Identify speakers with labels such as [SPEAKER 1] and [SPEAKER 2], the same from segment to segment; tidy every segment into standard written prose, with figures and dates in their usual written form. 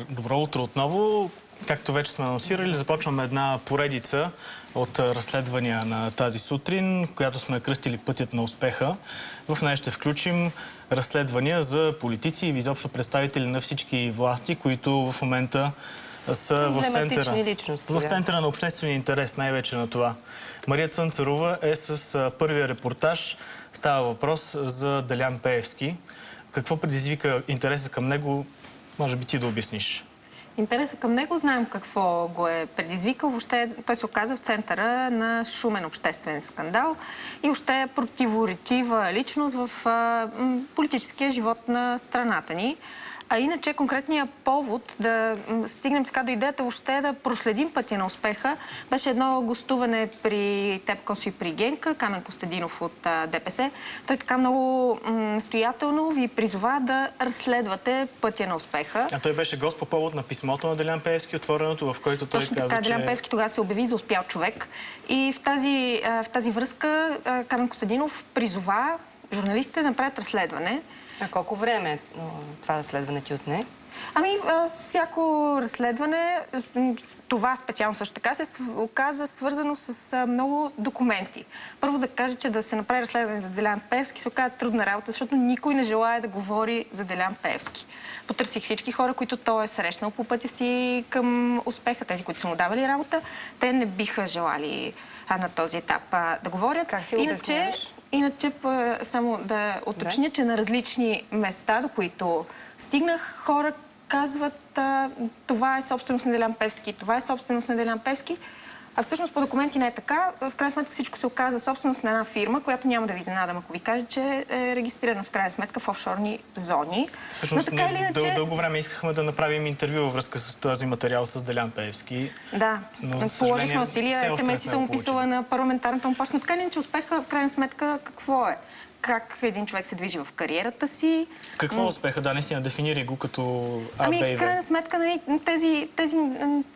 [SPEAKER 1] Добро утро отново. Както вече сме анонсирали, започваме една поредица от разследвания на тази сутрин, която сме кръстили Пътят на успеха. В нея ще включим разследвания за политици и изобщо представители на всички власти, които в момента са в центъра на обществения интерес, най-вече на това. Мария Цънцарова е с първия репортаж. Става въпрос за Делян Пеевски. Какво предизвика интереса към него? Може би ти да обясниш.
[SPEAKER 2] Интересът към него знаем какво го е предизвикал. Въобще той се оказа в центъра на шумен обществен скандал и въобще е противоречива личност в политическия живот на страната ни. А иначе конкретният повод да стигнем така до идеята въобще да проследим пътя на успеха беше едно гостуване при теб, Косо, и при Генка, Камен Костадинов от ДПС. Той така много настоятелно ви призова да разследвате пътя на успеха.
[SPEAKER 1] А той беше гост по повод на писмото на Делян Пеевски, отвореното, в който той
[SPEAKER 2] точно
[SPEAKER 1] каза,
[SPEAKER 2] така, Делян Пеевски тогава се обяви за успял човек. И в тази връзка Камен Костадинов призова журналистите да направят разследване.
[SPEAKER 3] А колко време това разследване ти отне?
[SPEAKER 2] Всяко разследване, това специално също така, се оказа свързано с много документи. Първо да кажа, че да се направи разследване за Делян Пеевски се оказа трудна работа, защото никой не желая да говори за Делян Пеевски. Потърсих всички хора, които той е срещнал по пътя си към успеха, тези, които са му давали работа. Те не биха желали на този етап да говорят.
[SPEAKER 3] Как си обясняваш?
[SPEAKER 2] Иначе само да уточня, че на различни места, до които стигнах, хора казват, това е собственост на Делян Пеевски, това е собственост на Делян Пеевски. А всъщност по документи не е така. В крайна сметка всичко се оказа собственост на една фирма, която няма да ви изненадам, ако ви кажа, че е регистрирана в крайна сметка в офшорни зони.
[SPEAKER 1] Всъщност, дълго време искахме да направим интервю във връзка с този материал с Делян Пеевски.
[SPEAKER 2] Да, положихме усилия. СМС съм описала на парламентарната му почта. Така ли, че успеха в крайна сметка какво е? Как един човек се движи в кариерата си.
[SPEAKER 1] Какво е успеха? Да, наистина, дефинири го като А, Б и В.
[SPEAKER 2] В крайна сметка, тези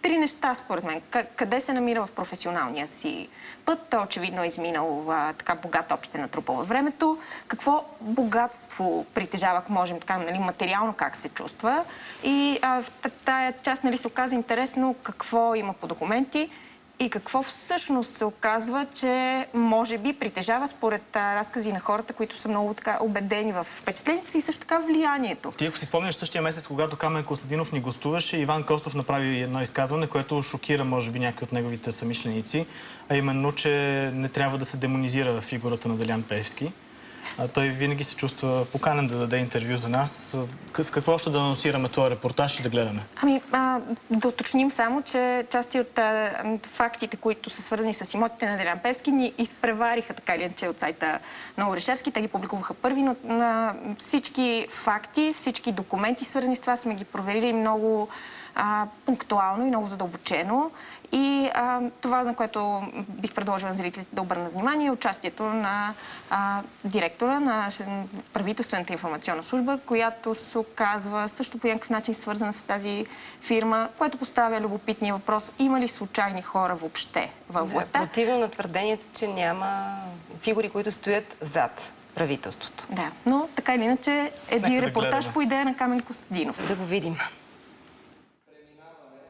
[SPEAKER 2] три неща, според мен. Къде се намира в професионалния си път? Той очевидно е изминал така богат опит, натрупал във времето. Какво богатство притежава, ако можем така, материално как се чувства. И в тая част се оказа интересно какво има по документи. И какво всъщност се оказва, че може би притежава според разкази на хората, които са много така убедени в впечатленията си и също така влиянието.
[SPEAKER 1] Ти, ако си спомняш същия месец, когато Камен Костадинов ни гостуваше, Иван Костов направи едно изказване, което шокира, може би, някои от неговите съмишленици, а именно, че не трябва да се демонизира фигурата на Делян Пеевски. Той винаги се чувства поканен да даде интервю за нас. С какво ще да анонсираме твой репортаж и да гледаме?
[SPEAKER 2] Да уточним само, че части от фактите, които са свързани с имотите на Делян Пеевски, ни изпревариха така или иначе от сайта на Орешарски. Те ги публикуваха първи, но на всички факти, всички документи, свързани с това, сме ги проверили много пунктуално и много задълбочено. И това, на което бих предложила на зрителите да обърнат внимание, е участието на директора на правителствената информационна служба, която се оказва също по някакъв начин свързана с тази фирма, което поставя любопитния въпрос: има ли случайни хора въобще във властта?
[SPEAKER 3] Противно на твърдението, че няма фигури, които стоят зад правителството.
[SPEAKER 2] Да, но така или иначе един репортаж по идея на Камен Костадинов.
[SPEAKER 3] Да го видим.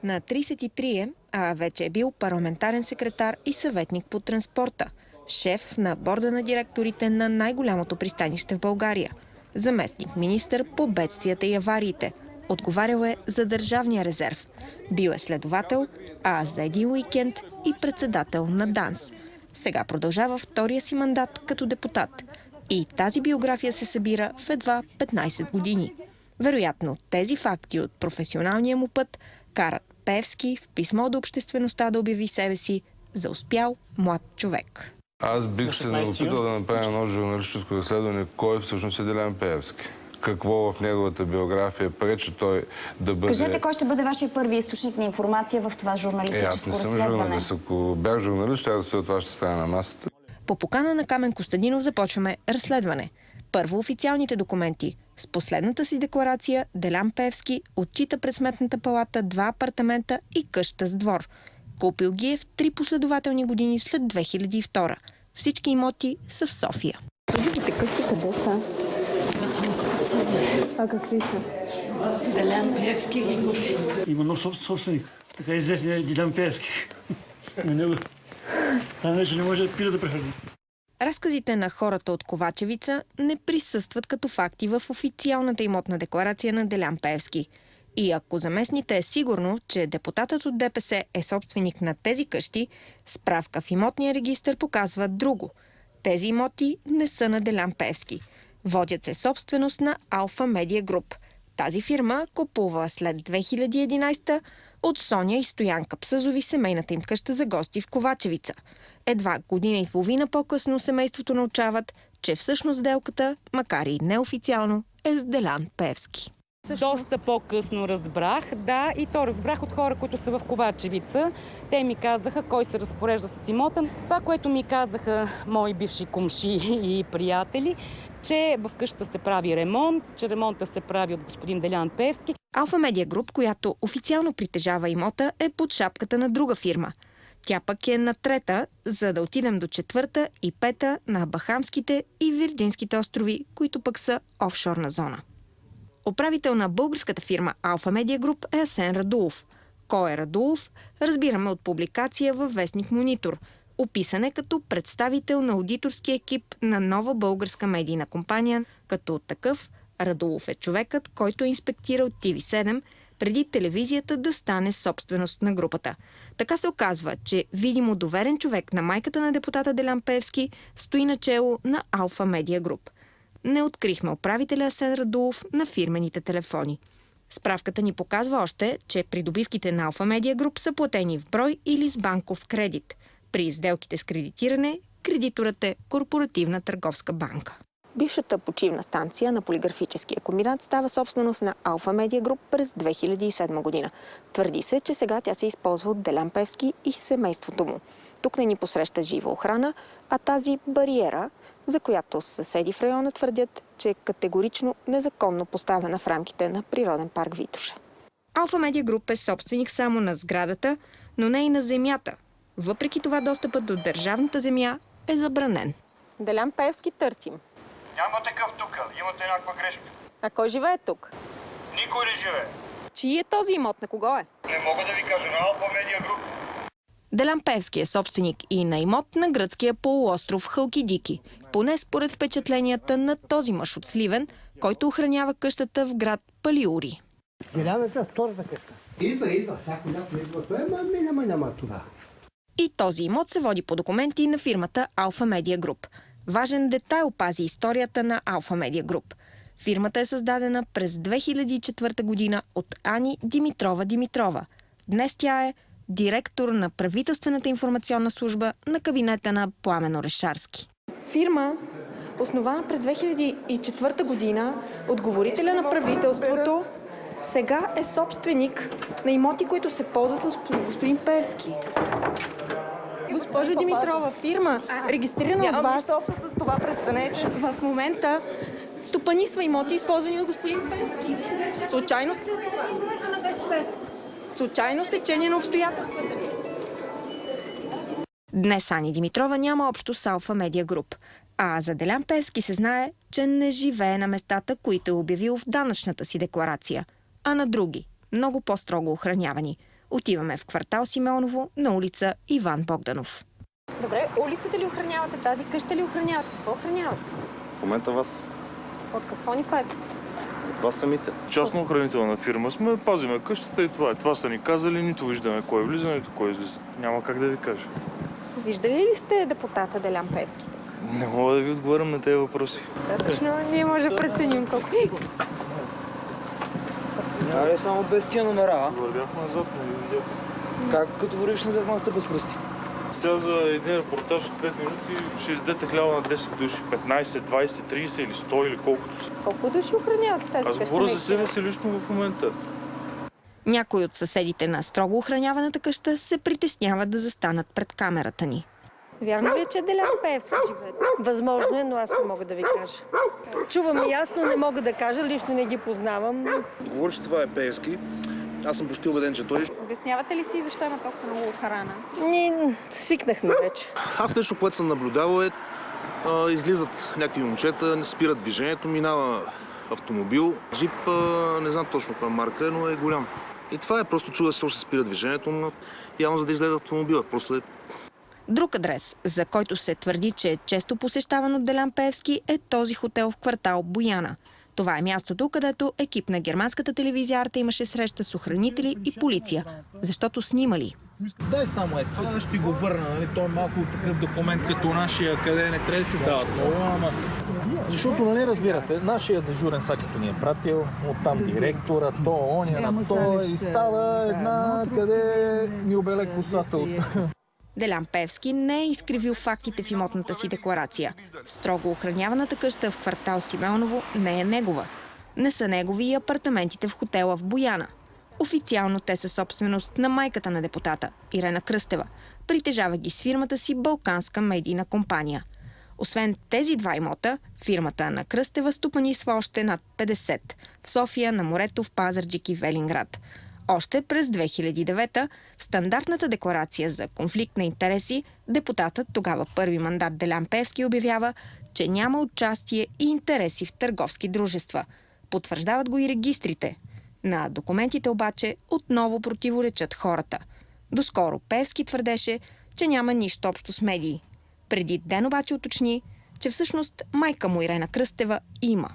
[SPEAKER 4] На 33 е, а вече е бил парламентарен секретар и съветник по транспорта. Шеф на борда на директорите на най-голямото пристанище в България. Заместник министър по бедствията и авариите. Отговарял е за държавния резерв. Бил е следовател, а за един уикенд и председател на ДАНС. Сега продължава втория си мандат като депутат. И тази биография се събира в едва 15 години. Вероятно, тези факти от професионалния му път карат Пеевски в писмо до обществеността да обяви себе си за успял млад човек.
[SPEAKER 5] Аз бих се опитал да направя едно журналистическо разследване кой всъщност е Делян Пеевски. Какво в неговата биография пречи той да бъде...
[SPEAKER 6] Кажете, кой ще бъде вашия първи източник на информация в това журналистическо разследване?
[SPEAKER 5] Аз не съм журналист. Ако бях журналист, ще да се от това ще стане на масата.
[SPEAKER 4] По покана на Камен Костадинов започваме разследване. Първо официалните документи. С последната си декларация Делян Пеевски отчита пред Сметната палата 2 апартамента и къща с двор. Купил ги е в 3 последователни години след 2002. Всички имоти са в София.
[SPEAKER 6] Другите къщи къде са?
[SPEAKER 7] А какви са?
[SPEAKER 8] Делян Пеевски ги купи.
[SPEAKER 9] Има нов собственик, така известният Делян Пеевски. На него там вече не може да прехвърли.
[SPEAKER 4] Разказите на хората от Ковачевица не присъстват като факти в официалната имотна декларация на Делян Пеевски. И ако заместните е сигурно, че депутатът от ДПС е собственик на тези къщи, справка в имотния регистър показва друго. Тези имоти не са на Делян Пеевски. Водят се собственост на Алфа Медиа Груп. Тази фирма купува след 2011 от Соня и Стоян Капсъзови семейната им къща за гости в Ковачевица. Едва година и половина по-късно семейството научават, че всъщност сделката, макар и неофициално, е с Делян Пеевски.
[SPEAKER 10] Доста по-късно разбрах, да, и то разбрах от хора, които са в Ковачевица. Те ми казаха кой се разпорежда с имота. Това, което ми казаха мои бивши комши и приятели, че в къщата се прави ремонт, че ремонта се прави от господин Делян Пеевски.
[SPEAKER 4] Алфа Медиа Груп, която официално притежава имота, е под шапката на друга фирма. Тя пък е на трета, за да отидем до четвърта и пета на Бахамските и Вирджинските острови, които пък са офшорна зона. Управител на българската фирма Алфа Медиа Груп е Асен Радулов. Кой е Радулов? Разбираме от публикация във вестник Монитор. Описан е като представител на аудиторски екип на нова българска медийна компания. Като такъв, Радулов е човекът, който е инспектирал TV7 преди телевизията да стане собственост на групата. Така се оказва, че видимо доверен човек на майката на депутата Делян Пеевски стои начело на Алфа Медиа Груп. Не открихме управителя Асен Радулов на фирмените телефони. Справката ни показва още, че придобивките на Алфа Медиа Груп са платени в брой или с банков кредит. При сделките с кредитиране, кредиторът е Корпоративна търговска банка. Бившата почивна станция на полиграфическия комбинат става собственост на Алфа Медиа Груп през 2007 година. Твърди се, че сега тя се използва от Делян Пеевски и семейството му. Тук не ни посреща жива охрана, а тази бариера, за която съседи в района твърдят, че е категорично незаконно поставена в рамките на природен парк Витоша. Алфа Медиа Груп е собственик само на сградата, но не и на земята. Въпреки това достъпът до държавната земя е забранен. Делян Пеевски търсим.
[SPEAKER 11] Няма такъв тук. Имате някаква грешка.
[SPEAKER 4] А кой живее тук?
[SPEAKER 11] Никой не живее.
[SPEAKER 4] Чий е този имот? На кого е?
[SPEAKER 11] Не мога да ви кажа. На Алфа Медиа Груп.
[SPEAKER 4] Делян Пеевски е собственик и на имот на гръцкия полуостров Халкидики. Поне според впечатленията на този мъж от Сливен, който охранява къщата в град Палиури.
[SPEAKER 12] Деляната втората къща. Идва. Всяко лято идва. Той няма това.
[SPEAKER 4] И този имот се води по документи на фирмата Алфа Медиа Груп. Важен детайл пази историята на Алфа Медиа Груп. Фирмата е създадена през 2004 година от Ани Димитрова. Днес тя е директор на правителствената информационна служба на кабинета на Пламен Орешарски. Фирма, основана през 2004 година от говорителя на правителството, сега е собственик на имоти, които се ползват от господин Пеевски. Госпожо Димитрова, фирма, регистрирана от вас,
[SPEAKER 3] с това престанете.
[SPEAKER 4] в момента стопанисва имоти, използвани от господин Пеевски. Случайно стечение на обстоятелствата ли? Днес Ани Димитрова няма общо с Алфа Медиа Груп. А за Делян Пеевски се знае, че не живее на местата, които е обявил в данъчната си декларация, а на други, много по-строго охранявани. Отиваме в квартал Симеоново на улица Иван Богданов. Добре, улицата ли охранявате? Тази къща ли охранявате? Какво охранявате?
[SPEAKER 13] В момента вас.
[SPEAKER 4] От какво ни пазите?
[SPEAKER 13] От вас самите.
[SPEAKER 14] Частно охранителна фирма сме, пазиме къщата и това е. Това са ни казали, нито виждаме кой влиза, нито кой излиза. Няма как да ви кажа.
[SPEAKER 4] Виждали ли сте депутата Делян Пеевски?
[SPEAKER 14] Не мога да ви отговорям на тези въпроси.
[SPEAKER 4] Достатъчно, ние може да преценим колко.
[SPEAKER 15] Аре, само без тия номера, а?
[SPEAKER 14] Вървях назад, не ви видях.
[SPEAKER 15] Как като вървиш назад, малата без пръсти?
[SPEAKER 14] Сега за един репортаж от 5 минути ще издете хляба на 10 души. 15, 20, 30 или 100 или колкото са.
[SPEAKER 4] Колко души охраняват тази къща?
[SPEAKER 14] Аз говоря за себе си лично в момента.
[SPEAKER 4] Някои от съседите на строго охраняваната къща се притесняват да застанат пред камерата ни. Вярно ли е, че Делян Пеевски живее?
[SPEAKER 16] Възможно е, но аз не мога да ви кажа. Чувам ясно, не мога да кажа, лично не ги познавам.
[SPEAKER 13] Говориш, че това е Пеевски. Аз съм почти убеден, че той...
[SPEAKER 4] Обяснявате ли си защо има толкова много охрана?
[SPEAKER 16] Ние свикнахме вече.
[SPEAKER 13] Аз нещо, което съм наблюдавал е Излизат някакви момчета, спират движението, минава автомобил. Джип, не знам точно каква марка е, но е голям. И това е просто чудо, че се спира движението, но явно за да излезе автомобила. Просто е...
[SPEAKER 4] Друг адрес, за който се твърди, че е често посещаван от Делян Пеевски, е този хотел в квартал Бояна. Това е мястото, където екип на германската телевизия Арта имаше среща с охранители и полиция, защото снимали.
[SPEAKER 7] Дай само това, ще го върна. Нали? Той е малко такъв документ като нашия, къде не трябва да се дават много, ама... Защото, нали разбирате, нашия дежурен са като ни е пратил, оттам директора, то, оня, на то и става една, къде ми обеле косата от...
[SPEAKER 4] Делян Пеевски не е изкривил фактите в имотната си декларация. Строго охраняваната къща в квартал Симеоново не е негова. Не са негови и апартаментите в хотела в Бояна. Официално те са собственост на майката на депутата, Ирена Кръстева. Притежава ги с фирмата си Балканска медийна компания. Освен тези два имота, фирмата на Кръстева стопанисва още над 50 в София, на морето, в Пазарджик и Велинград. Още през 2009 в стандартната декларация за конфликт на интереси, депутатът, тогава първи мандат Делян Пеевски, обявява, че няма участие и интереси в търговски дружества. Потвърждават го и регистрите. На документите обаче отново противоречат хората. Доскоро Пеевски твърдеше, че няма нищо общо с медии. Преди ден обаче уточни, че всъщност майка му Ирена Кръстева има.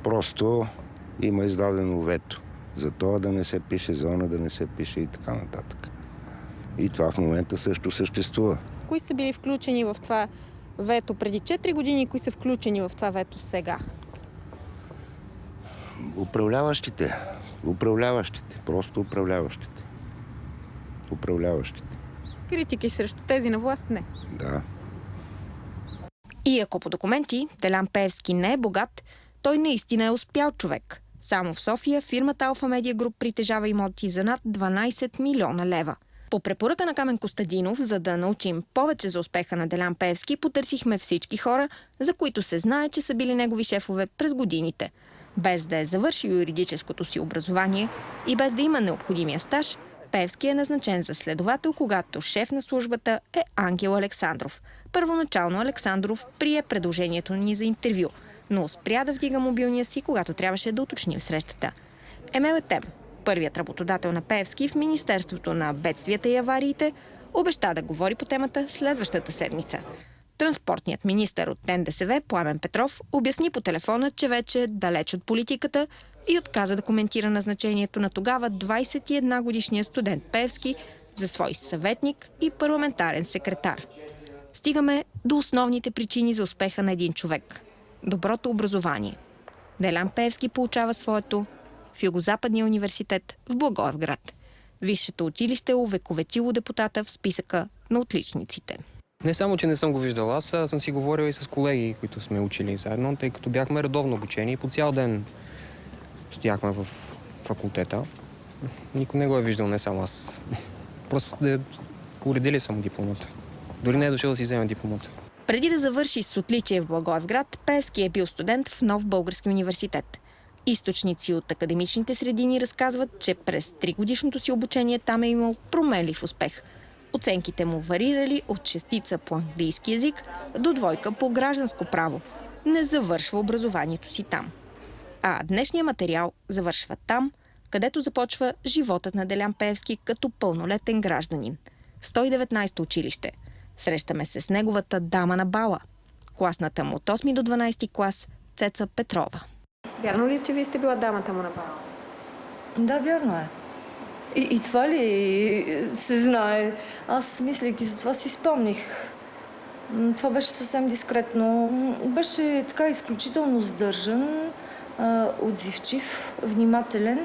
[SPEAKER 17] Просто има издадено вето. За това да не се пише, за она да не се пише и така нататък. И това в момента също съществува.
[SPEAKER 4] Кои са били включени в това вето преди 4 години и кои са включени в това вето сега?
[SPEAKER 17] Управляващите. Просто управляващите.
[SPEAKER 4] Критики срещу тези на власт не.
[SPEAKER 17] Да.
[SPEAKER 4] И ако по документи Делян Пеевски не е богат, той наистина е успял човек. Само в София фирмата Алфа Медиа Груп притежава имоти за над 12 милиона лева. По препоръка на Камен Костадинов, за да научим повече за успеха на Делян Пеевски, потърсихме всички хора, за които се знае, че са били негови шефове през годините. Без да е завършил юридическото си образование и без да има необходимия стаж, Пеевски е назначен за следовател, когато шеф на службата е Ангел Александров. Първоначално Александров прие предложението ни за интервю, но спря да вдига мобилния си, когато трябваше да уточним срещата. Емел Етем, първият работодател на Пеевски в Министерството на бедствията и авариите, обеща да говори по темата следващата седмица. Транспортният министър от НДСВ Пламен Петров обясни по телефона, че вече е далеч от политиката и отказа да коментира назначението на тогава 21-годишния студент Пеевски за свой съветник и парламентарен секретар. Стигаме до основните причини за успеха на един човек – доброто образование. Делян Пеевски получава своето в Югозападния университет в Благоевград. Висшето училище увековечило депутата в списъка на отличниците.
[SPEAKER 18] Не само, че не съм го виждал, аз съм си говорил и с колеги, които сме учили заедно, тъй като бяхме редовно обучени и по цял ден стояхме в факултета. Никой не го е виждал, не само аз. Просто да уредили само дипломата. Дори не е дошъл да си вземе дипломата.
[SPEAKER 4] Преди да завърши с отличие в Благоевград, Пеевски е бил студент в Нов български университет. Източници от академичните среди ни разказват, че през 3-годишното си обучение там е имал променлив успех. Оценките му варирали от 6 по английски език до 2 по гражданско право. Не завършва образованието си там. А днешният материал завършва там, където започва животът на Делян Пеевски като пълнолетен гражданин. 119 училище. Срещаме се с неговата дама на бала. Класната му от 8 до 12 клас Цеца Петрова.
[SPEAKER 2] Вярно ли е, че вие сте била дамата му на бала?
[SPEAKER 19] Да, вярно е. И това ли се знае? Аз, мислейки за това, си спомних. Това беше съвсем дискретно. Беше така изключително сдържан, отзивчив, внимателен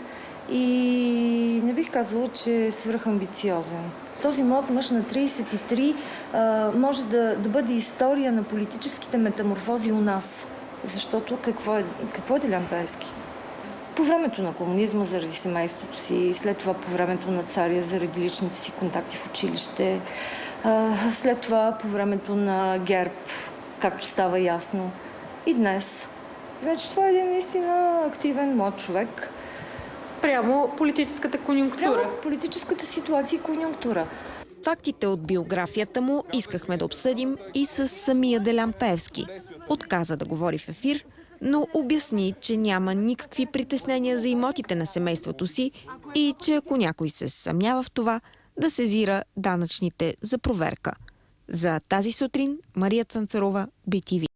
[SPEAKER 19] и не бих казала, че е свръхамбициозен. Този млад мъж на 33 може да бъде история на политическите метаморфози у нас. Защото какво е Делян Пеевски? По времето на комунизма заради семейството си, след това по времето на царя заради личните си контакти в училище, след това по времето на ГЕРБ, както става ясно, и днес. Значи това е един наистина активен млад човек.
[SPEAKER 2] Спрямо политическата конюнктура.
[SPEAKER 19] Спрямо политическата ситуация и конюнктура.
[SPEAKER 4] Фактите от биографията му искахме да обсъдим и с самия Делян Пеевски. Отказа да говори в ефир, но обясни, че няма никакви притеснения за имотите на семейството си и че ако някой се съмнява в това, да сезира данъчните за проверка. За тази сутрин Мария Цанцарова, BTV.